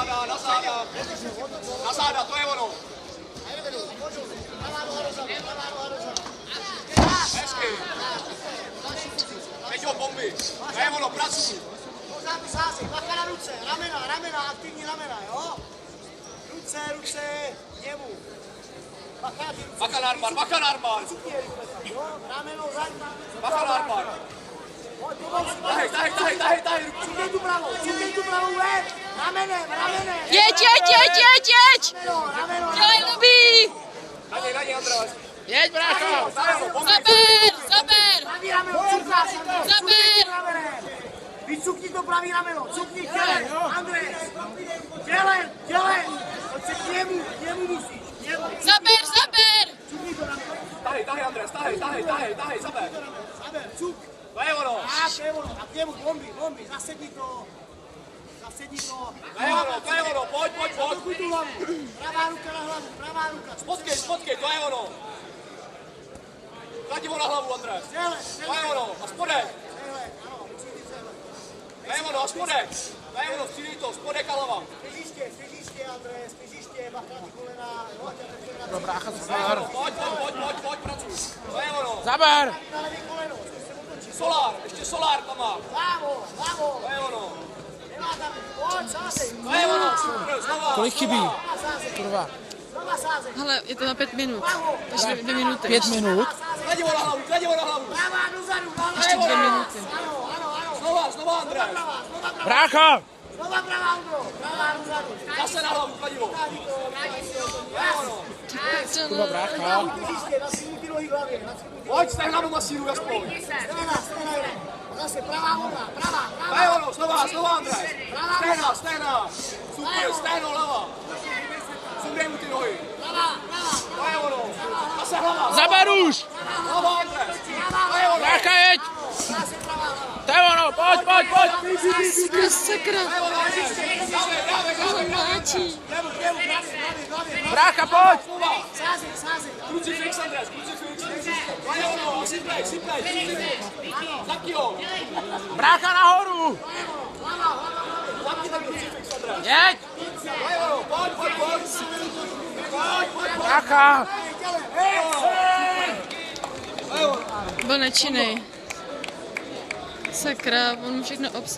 Na záda, to je ono. Hezky. Peťo, bomby. To je ono, pracuj. Bacha na ruce, ramena, aktivní ramena, jo? Ruce, němu. Bacha na armbar. Rameno, zadní. Bacha na armbar. Tahej. Cukej tu pravou, ven. Ramenem. Jeď! Rameno. Dělej, Lubí! Na něj, András. Jeď, brácho! Zaber! Pravý rameno, cuknáš, Zaber! Vycukni to pravý rameno, cukni těle, Andrej. Dělej. Pojď se k němu musíš. Zaber! Cukni to rameno. Tahej, András, tahej, zaber. Cuk. To je ono. To je ono. A k němu bomby, zasedni to. To je ono, pojď. Zablkuj tu hlavu. Pravá ruka na hlavu, Spotkej, to je ono. Daj ho na hlavu, András. To je ono, a spodek. To je ono, a spodek. To je ono, střílí to, spodek a hlava. Stěžiště, Andrej, bacha na kolena. Brácha, Pojď, pracuj. To je ono. Zaber! Na levý koleno. Solár, ještě solár tam má. Hlavo. To je ono. Nemá tam, pojď, sázej. To je ono, super, znova. Kolik chybí? Kurva. Znova sázej. Hele, je to na 5 minut. Takže 2 minuty. 5 minut? Daj ho na hlavu. Pravá dozadu, Ještě 2 minuty. Ano. Znova, András. Brácho! Znova pravá, Andro. Pravá dozadu. Zase na hlavu, kladivo. To je ono. Kurva, brácha. Stěžiště, nasvíní ty nohy v hlavě. Pojď, stehna do masíru, aspoň. Stehna. Zase pravá hlava, pravá. To je ono, znova, András. Stehna. Super, stehno, hlava. Sundej mu ty nohy. To je ono. Zase hlava. Zaber už! Hlava, András. To je ono. Brácha, jeď! To je ono, pojď! Sakra. To je ono, András. Dávej. Mláčí. Brácha, pojď. Sázej. Krucifix, András, krucifix. To je ono, sypnej. Zapni ho. Brácha nahoru! Zapni ten krucifix, András. Jeď! To je ono, pojď. Brácha! To je ono. Byl nečinnej. Sakra, on všechno obsahuje.